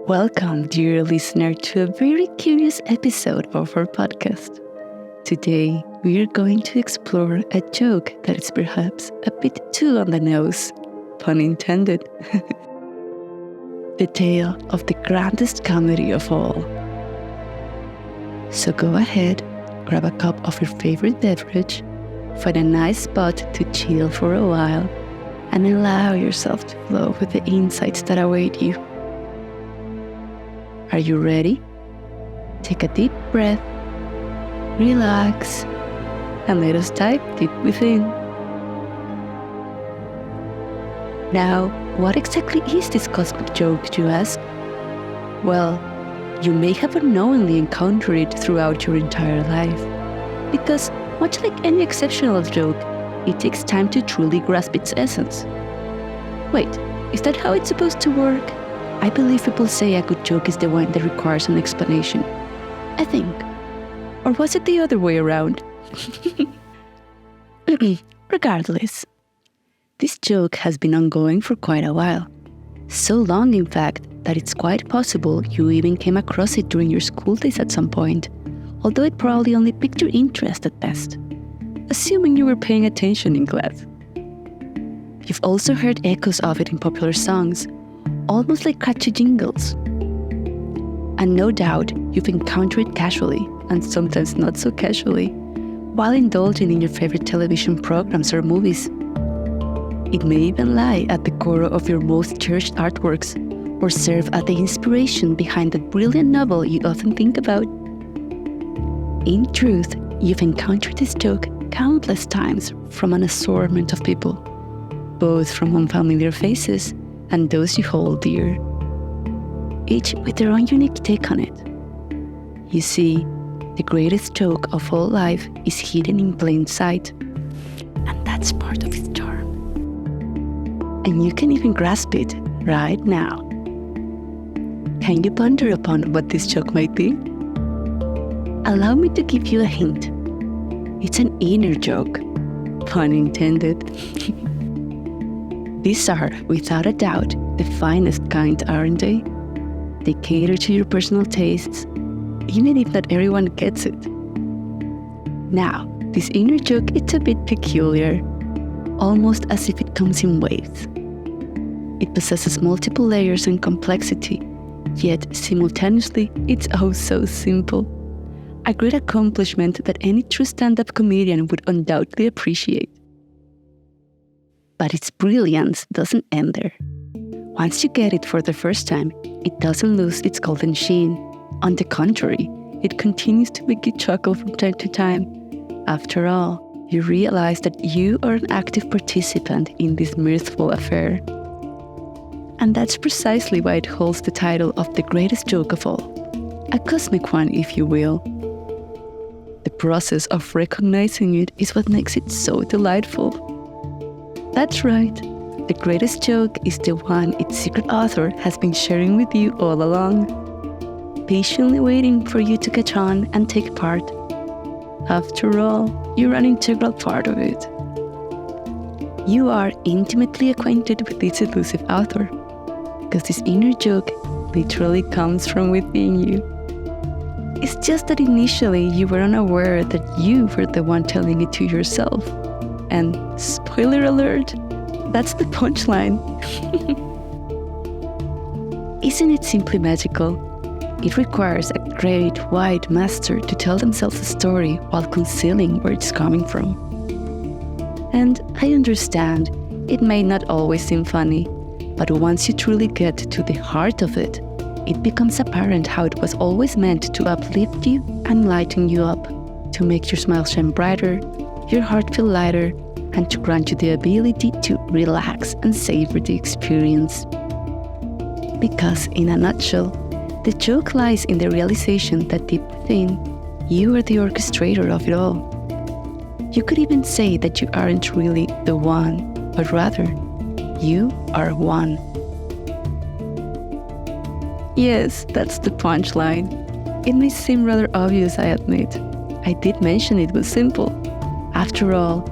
Welcome, dear listener, to a very curious episode of our podcast. Today, we are going to explore a joke that is perhaps a bit too on the nose, pun intended. The tale of the grandest comedy of all. So go ahead, grab a cup of your favorite beverage, find a nice spot to chill for a while, and allow yourself to flow with the insights that await you. Are you ready? Take a deep breath, relax, and let us dive deep within. Now, what exactly is this cosmic joke, you ask? Well, you may have unknowingly encountered it throughout your entire life, because much like any exceptional joke, it takes time to truly grasp its essence. Wait, is that how it's supposed to work? I believe people say a good joke is the one that requires an explanation. I think. Or was it the other way around? Regardless, this joke has been ongoing for quite a while. So long, in fact, that it's quite possible you even came across it during your school days at some point, although it probably only piqued your interest at best, assuming you were paying attention in class. You've also heard echoes of it in popular songs, almost like catchy jingles. And no doubt, you've encountered it casually, and sometimes not so casually, while indulging in your favorite television programs or movies. It may even lie at the core of your most cherished artworks, or serve as the inspiration behind that brilliant novel you often think about. In truth, you've encountered this joke countless times from an assortment of people, both from unfamiliar faces and those you hold dear, each with their own unique take on it. You see, the greatest joke of all life is hidden in plain sight, and that's part of its charm. And you can even grasp it right now. Can you ponder upon what this joke might be? Allow me to give you a hint. It's an inner joke, pun intended. These are, without a doubt, the finest kind, aren't they? They cater to your personal tastes, even if not everyone gets it. Now, this inner joke is a bit peculiar, almost as if it comes in waves. It possesses multiple layers and complexity, yet simultaneously it's oh so simple. A great accomplishment that any true stand-up comedian would undoubtedly appreciate. But its brilliance doesn't end there. Once you get it for the first time, it doesn't lose its golden sheen. On the contrary, it continues to make you chuckle from time to time. After all, you realize that you are an active participant in this mirthful affair. And that's precisely why it holds the title of the greatest joke of all. A cosmic one, if you will. The process of recognizing it is what makes it so delightful. That's right. The greatest joke is the one its secret author has been sharing with you all along, patiently waiting for you to catch on and take part. After all, you're an integral part of it. You are intimately acquainted with its elusive author, because this inner joke literally comes from within you. It's just that initially you were unaware that you were the one telling it to yourself. And spoiler alert, that's the punchline. Isn't it simply magical? It requires a great, wide master to tell themselves a story while concealing where it's coming from. And I understand, it may not always seem funny, but once you truly get to the heart of it, it becomes apparent how it was always meant to uplift you and lighten you up, to make your smile shine brighter, your heart feel lighter, and to grant you the ability to relax and savor the experience. Because, in a nutshell, the joke lies in the realization that deep within, you are the orchestrator of it all. You could even say that you aren't really the one, but rather, you are one. Yes, that's the punchline. It may seem rather obvious, I admit. I did mention it was simple. After all,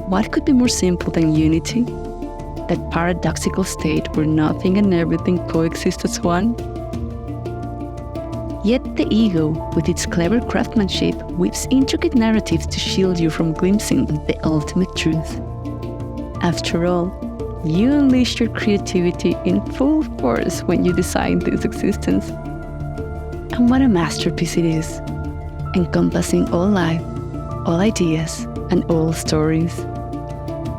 what could be more simple than unity? That paradoxical state where nothing and everything coexist as one? Yet the ego, with its clever craftsmanship, weaves intricate narratives to shield you from glimpsing the ultimate truth. After all, you unleash your creativity in full force when you design this existence. And what a masterpiece it is, encompassing all life, all ideas, and all stories,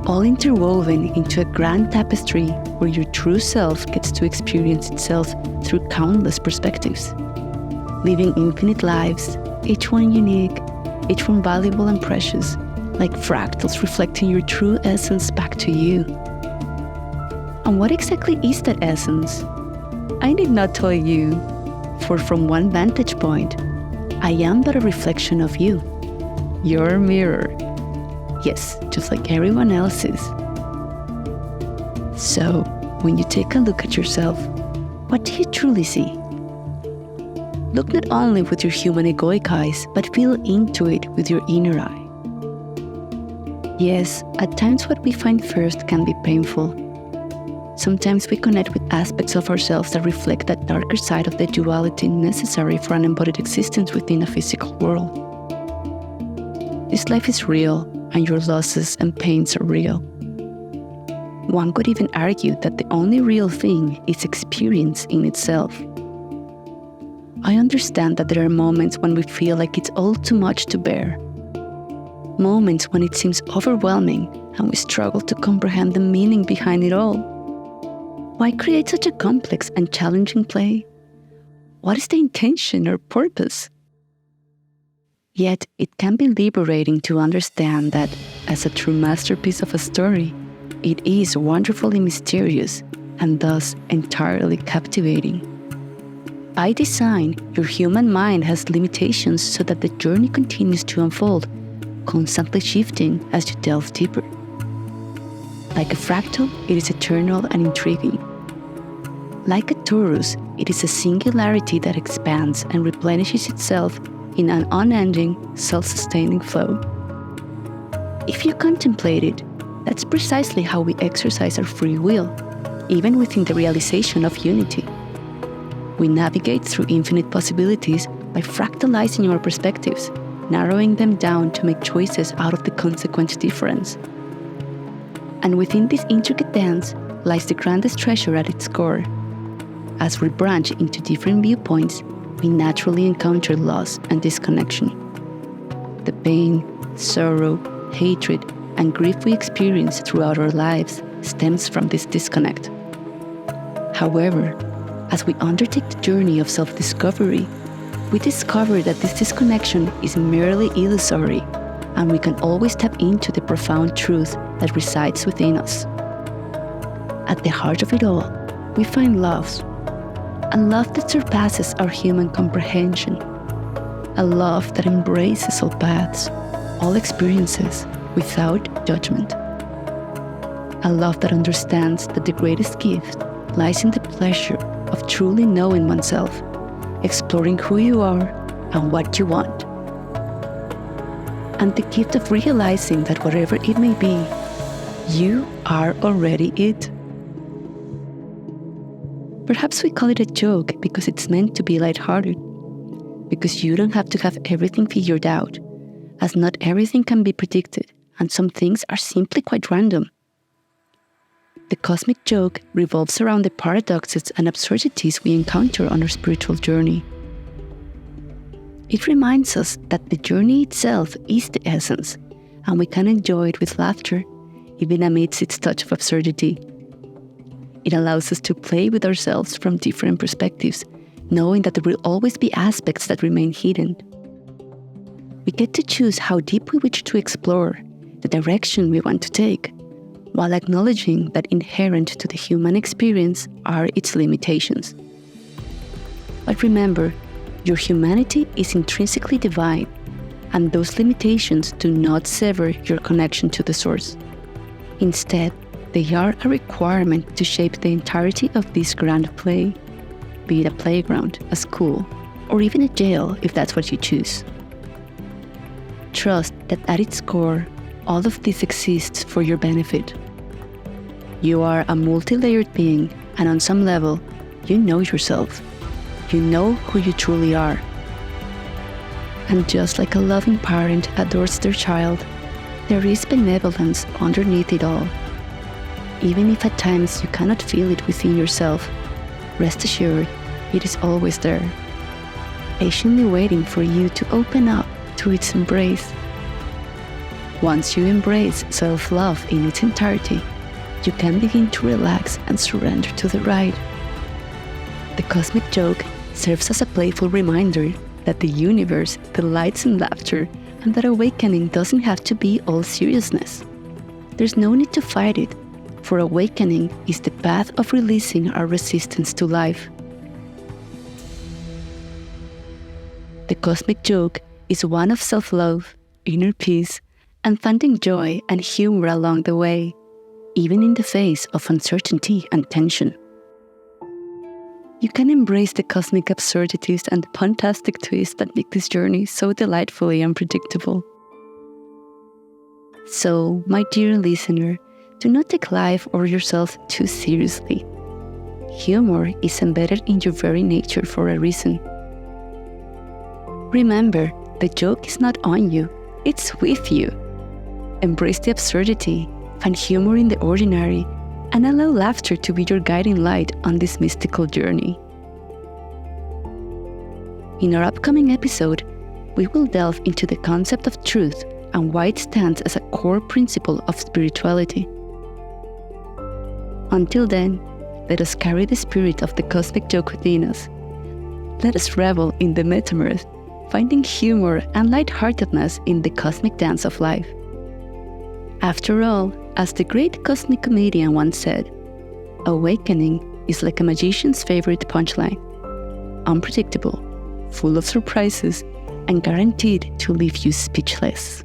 all interwoven into a grand tapestry where your true self gets to experience itself through countless perspectives, living infinite lives, each one unique, each one valuable and precious, like fractals reflecting your true essence back to you. And what exactly is that essence? I need not tell you, for from one vantage point, I am but a reflection of you, your mirror. Yes, just like everyone else's. So, when you take a look at yourself, what do you truly see? Look not only with your human egoic eyes, but feel into it with your inner eye. Yes, at times what we find first can be painful. Sometimes we connect with aspects of ourselves that reflect that darker side of the duality necessary for an embodied existence within a physical world. This life is real, and your losses and pains are real. One could even argue that the only real thing is experience in itself. I understand that there are moments when we feel like it's all too much to bear. Moments when it seems overwhelming and we struggle to comprehend the meaning behind it all. Why create such a complex and challenging play? What is the intention or purpose? Yet, it can be liberating to understand that, as a true masterpiece of a story, it is wonderfully mysterious and thus entirely captivating. By design, your human mind has limitations so that the journey continues to unfold, constantly shifting as you delve deeper. Like a fractal, it is eternal and intriguing. Like a torus, it is a singularity that expands and replenishes itself in an unending, self-sustaining flow. If you contemplate it, that's precisely how we exercise our free will, even within the realization of unity. We navigate through infinite possibilities by fractalizing our perspectives, narrowing them down to make choices out of the consequent difference. And within this intricate dance lies the grandest treasure at its core. As we branch into different viewpoints, we naturally encounter loss and disconnection. The pain, sorrow, hatred, and grief we experience throughout our lives stems from this disconnect. However, as we undertake the journey of self-discovery, we discover that this disconnection is merely illusory, and we can always tap into the profound truth that resides within us. At the heart of it all, we find love, a love that surpasses our human comprehension, a love that embraces all paths, all experiences, without judgment, a love that understands that the greatest gift lies in the pleasure of truly knowing oneself, exploring who you are and what you want, and the gift of realizing that whatever it may be, you are already it. Perhaps we call it a joke because it's meant to be lighthearted, because you don't have to have everything figured out, as not everything can be predicted, and some things are simply quite random. The cosmic joke revolves around the paradoxes and absurdities we encounter on our spiritual journey. It reminds us that the journey itself is the essence, and we can enjoy it with laughter, even amidst its touch of absurdity. It allows us to play with ourselves from different perspectives, knowing that there will always be aspects that remain hidden. We get to choose how deep we wish to explore, the direction we want to take, while acknowledging that inherent to the human experience are its limitations. But remember, your humanity is intrinsically divine, and those limitations do not sever your connection to the source. Instead, they are a requirement to shape the entirety of this grand play, be it a playground, a school, or even a jail if that's what you choose. Trust that at its core, all of this exists for your benefit. You are a multi-layered being, and on some level, you know yourself. you know who you truly are. And just like a loving parent adores their child, there is benevolence underneath it all. Even if at times you cannot feel it within yourself, rest assured it is always there, patiently waiting for you to open up to its embrace. Once you embrace self-love in its entirety, you can begin to relax and surrender to the ride. The cosmic joke serves as a playful reminder that the universe delights in laughter and that awakening doesn't have to be all seriousness. There's no need to fight it, for awakening is the path of releasing our resistance to life. The cosmic joke is one of self-love, inner peace, and finding joy and humor along the way, even in the face of uncertainty and tension. You can embrace the cosmic absurdities and fantastic twists that make this journey so delightfully unpredictable. So, my dear listener, do not take life or yourself too seriously. Humor is embedded in your very nature for a reason. Remember, the joke is not on you, it's with you. Embrace the absurdity, find humor in the ordinary, and allow laughter to be your guiding light on this mystical journey. In our upcoming episode, we will delve into the concept of truth and why it stands as a core principle of spirituality. Until then, let us carry the spirit of the cosmic joke within us. Let us revel in the metaverse, finding humor and lightheartedness in the cosmic dance of life. After all, as the great cosmic comedian once said, awakening is like a magician's favorite punchline. Unpredictable, full of surprises, and guaranteed to leave you speechless.